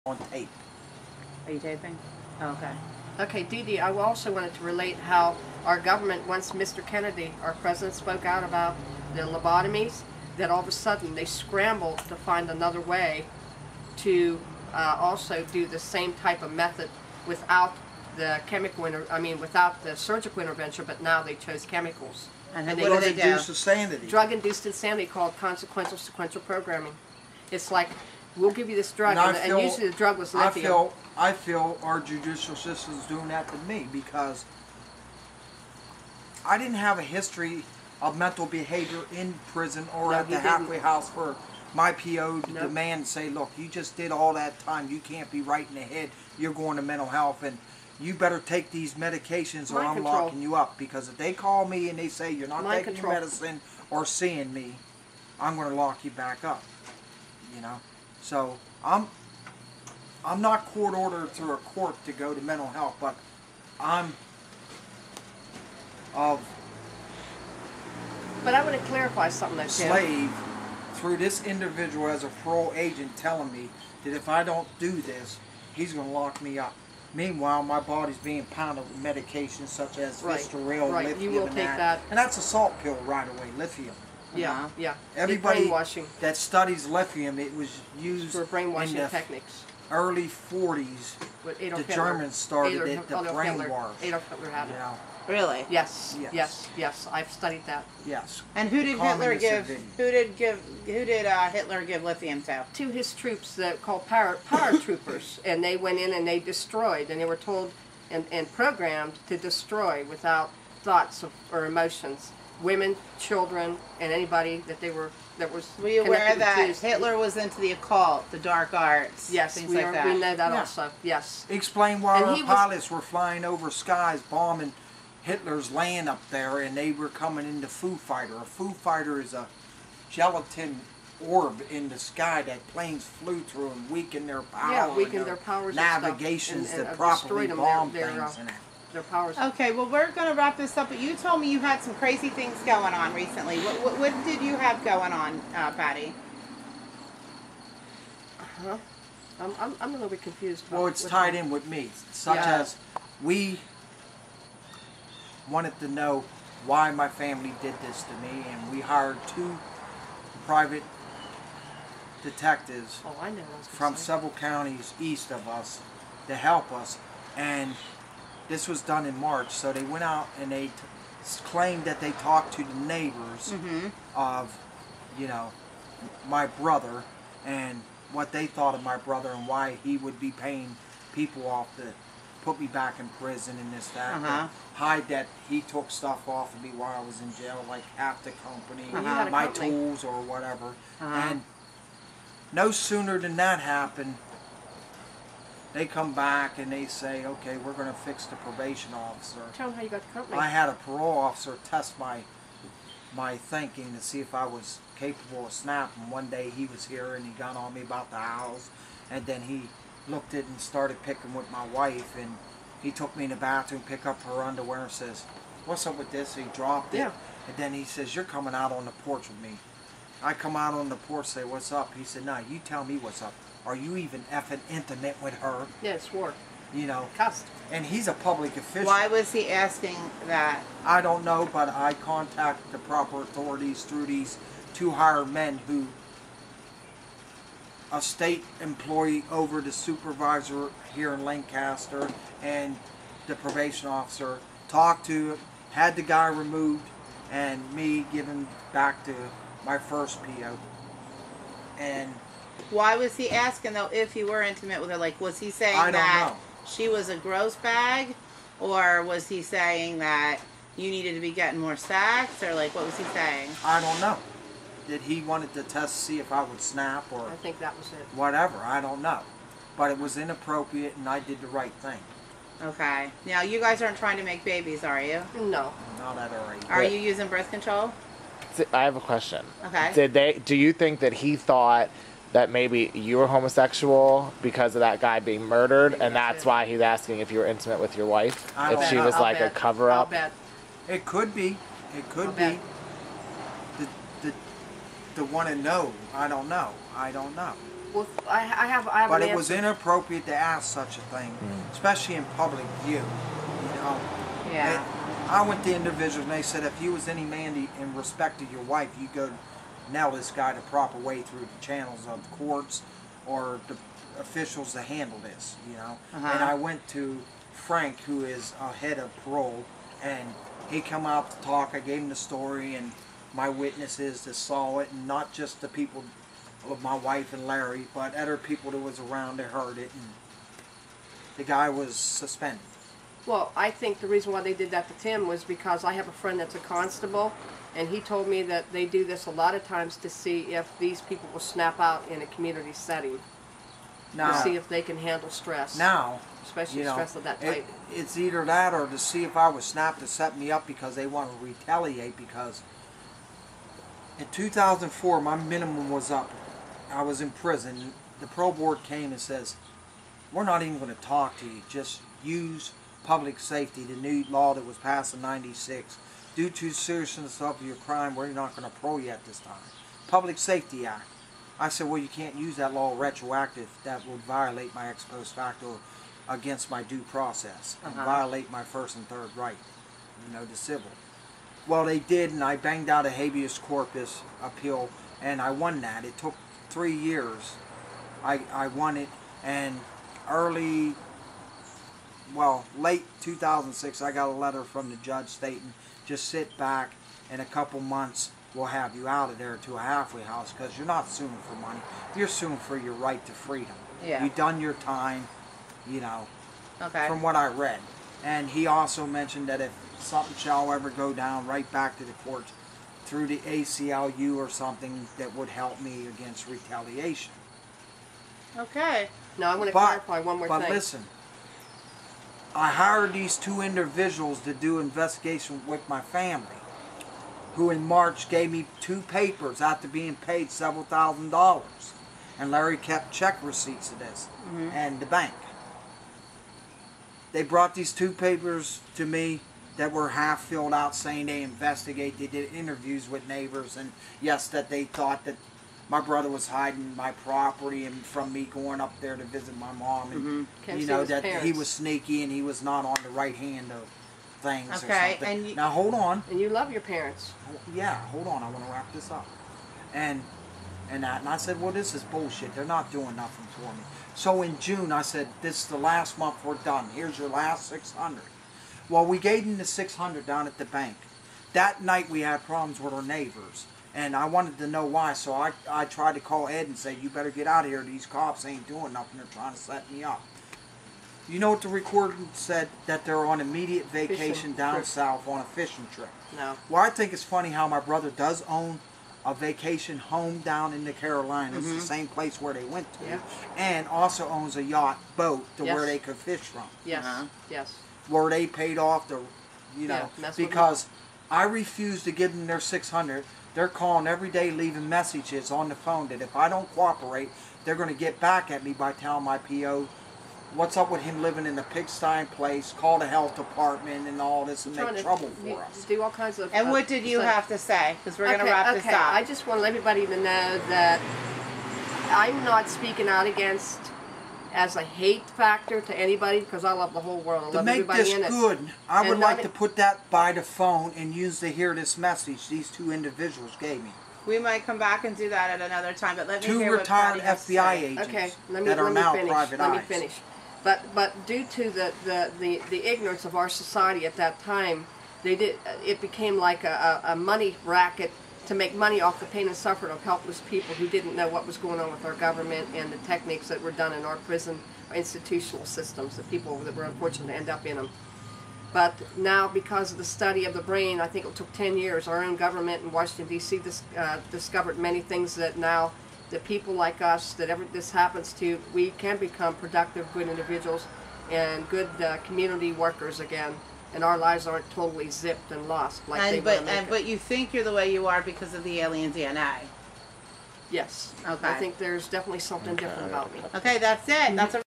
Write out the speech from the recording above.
on tape. Are you taping? Oh, okay. Okay, Dee Dee, I also wanted to relate how our government, once Mr. Kennedy, our president, spoke out about the lobotomies, that all of a sudden they scrambled to find another way to also do the same type of method without the without the surgical intervention, but now they chose chemicals. And And what do they do? Drug-induced insanity. Drug-induced insanity called consequential sequential programming. It's like, we'll give you this drug, And and usually the drug was lithium. I feel our judicial system is doing that to me because I didn't have a history of mental behavior in prison or No, at the you halfway didn't. house for my PO to Nope. demand and say, look, you just did all that time. You can't be right in the head. You're going to mental health and you better take these medications or Mind I'm control. locking you up. Because if they call me and they say you're not Mind taking control. your medicine or seeing me, I'm going to lock you back up. You know? So I'm not court ordered through a court to go to mental health, but I'm of But I want to clarify something though, Tim. slave through this individual as a parole agent telling me that if I don't do this, he's going to lock me up. Meanwhile, my body's being pounded with medications such as Right, Vistaril, right. lithium, You will and take that. And that's a salt pill right away, lithium. Yeah, Uh-huh. yeah. Everybody Brainwashing that studies lithium, it was used for brainwashing in the techniques. early 40s. With Adolf The Hitler. Germans started it, the Adolf Hitler. brainwash. Adolf Hitler had You it. know, Really? Yes, Yes. yes, yes. I've studied that. yes. And who did Hitler Communist give? invasion. Who did Hitler give lithium to? To his troops that called paratroopers, and they went in and they destroyed, and they were told and programmed to destroy without thoughts or emotions. Women, children, and anybody that was. Were you aware connected that with Jews. Hitler was into the occult, the dark arts, Yes, things we like that? know that Yeah. also. Yes. Explain why And our he was- pilots were flying over skies bombing Hitler's land up there and they were coming into Foo Fighter. A Foo Fighter is a gelatin orb in the sky that planes flew through and weakened their power. Yeah, and weakened their powers and stuff, navigations and to properly destroyed them, bomb their, things and that. Their powers. Okay, well, we're going to wrap this up, but you told me you had some crazy things going on recently. What did you have going on, Patty? Huh? I'm a little bit confused. Well, it's tied in with me, such Yeah. as we wanted to know why my family did this to me, and we hired 2 private detectives Oh, I know. What I was gonna from say. several counties east of us to help us, and this was done in March. So they went out and they claimed that they talked to the neighbors of, you know, my brother and what they thought of my brother and why he would be paying people off to put me back in prison and this, that, to hide that he took stuff off of me while I was in jail, like half the company, Well, you had a my company. tools or whatever. And no sooner than that happened, they come back and they say, okay, we're going to fix the probation officer. Tell them how you got the company. I had a parole officer test my thinking to see if I was capable of snapping. One day he was here and he got on me about the house, and then he looked at it and started picking with my wife, and he took me in the bathroom, picked up her underwear and says, what's up with this? He dropped it. Yeah. And then he says, you're coming out on the porch with me. I come out on the porch, say, what's up? He said, no, you tell me what's up. Are you even effing intimate with her? Yeah, swore. You know, Cussed. and he's a public official. Why was he asking that? I don't know, but I contacted the proper authorities through these 2 hired men who, a state employee over the supervisor here in Lancaster and the probation officer, talked to, had the guy removed, and me given back to my first PO. And Why was he asking, though, if you were intimate with her? Like, was he saying I don't that know. she was a gross bag? Or was he saying that you needed to be getting more sex? Or, like, what was he saying? I don't know. Did he wanted to test to see if I would snap or I think that was it. whatever? I don't know. But it was inappropriate and I did the right thing. Okay. Now, you guys aren't trying to make babies, are you? No. Not at our age. Are you using birth control? I have a question. Okay. Do you think that he thought that maybe you were homosexual because of that guy being murdered, and that's why he's asking if you were intimate with your wife? I If don't she know. was I'll like a bet. cover I'll up? bet. It could be. It could I'll be. bet. The one to know. I don't know. I don't know. Well, I have But an it was answer. inappropriate to ask such a thing, especially in public view. You know. Yeah. I went to individuals and they said if you was any man in respect to your wife, you go nail this guy the proper way through the channels of the courts or the officials that handle this. You know. And I went to Frank, who is head of parole, and he come out to talk. I gave him the story and my witnesses that saw it, and not just the people of my wife and Larry, but other people that was around that heard it, and the guy was suspended. Well, I think the reason why they did that to Tim was because I have a friend that's a constable, and he told me that they do this a lot of times to see if these people will snap out in a community setting. Now, To see if they can handle stress. now, Especially you know, stress of that type. it's either that or to see if I was snapped to set me up because they want to retaliate, because in 2004 my minimum was up. I was in prison. The parole board came and says, we're not even going to talk to you. Just use public safety, the new law that was passed in '96. Due to the seriousness of your crime, we're not going to parole you at this time. Public Safety Act. I said, well, you can't use that law retroactive. That would violate my ex post facto against my due process and violate my first and third right, you know, the civil. Well, they did, and I banged out a habeas corpus appeal, and I won that. It took 3 years. I won it, and late 2006, I got a letter from the judge stating, just sit back, in a couple months, we'll have you out of there to a halfway house, because you're not suing for money. You're suing for your right to freedom. Yeah. You've done your time, you know, Okay. from what I read. And he also mentioned that if something shall ever go down right back to the courts through the ACLU or something, that would help me against retaliation. Okay. Now I want to clarify one more but thing. listen, I hired these 2 individuals to do investigation with my family, who in March gave me 2 papers after being paid several $1,000s. And Larry kept check receipts of this, and the bank. They brought these 2 papers to me that were half filled out saying they investigate. They did interviews with neighbors, and yes, that they thought that my brother was hiding my property and from me going up there to visit my mom, and Can't you see know his that he parents. was sneaky and he was not on the right hand of things or Okay, something. and now hold on. And you love your parents. Yeah, hold on. I want to wrap this up. And I said, well, this is bullshit. They're not doing nothing for me. So in June, I said, this is the last month we're done. Here's your last 600. Well, we gave them the 600 down at the bank. That night we had problems with our neighbors, and I wanted to know why. So I tried to call Ed and say, you better get out of here. These cops ain't doing nothing. They're trying to set me up. You know what the recording said? That they're on immediate vacation Fishing down trip. south on a fishing trip. No. Well, I think it's funny how my brother does own a vacation home down in the Carolinas, the same place where they went to, Yeah. and also owns a yacht boat to Yes. where they could fish from, Yes. Yes. where they paid off the, you know, Yeah, mess with because I refused to give them their 600. They're calling every day, leaving messages on the phone that if I don't cooperate, they're going to get back at me by telling my PO what's up with him living in the pigsty place, call the health department and all this, and Trying make to trouble for us. do all kinds of. And what did you stuff. have to say? Because we're going to wrap this up. I just want everybody to know that I'm not speaking out against as a hate factor to anybody, because I love the whole world. I To love make everybody this in it. good, I would And like not- to put that by the phone and use to hear this message these 2 individuals gave me. We might come back and do that at another time, but let me 2 hear what retired Patty has to FBI say. agents Okay, let that are me now finish. private Let eyes. me finish. But due to the ignorance of our society at that time, it became like a money racket to make money off the pain and suffering of helpless people who didn't know what was going on with our government and the techniques that were done in our prison institutional systems, the people that were unfortunate to end up in them. But now, because of the study of the brain, I think it took 10 years, our own government in Washington, D.C. Discovered many things that now the people like us, that ever this happens to, we can become productive, good individuals and good community workers again. And our lives aren't totally zipped and lost like they were. But you think you're the way you are because of the alien DNA. Yes. Okay. I think there's definitely something different about me. Okay, that's it. That's a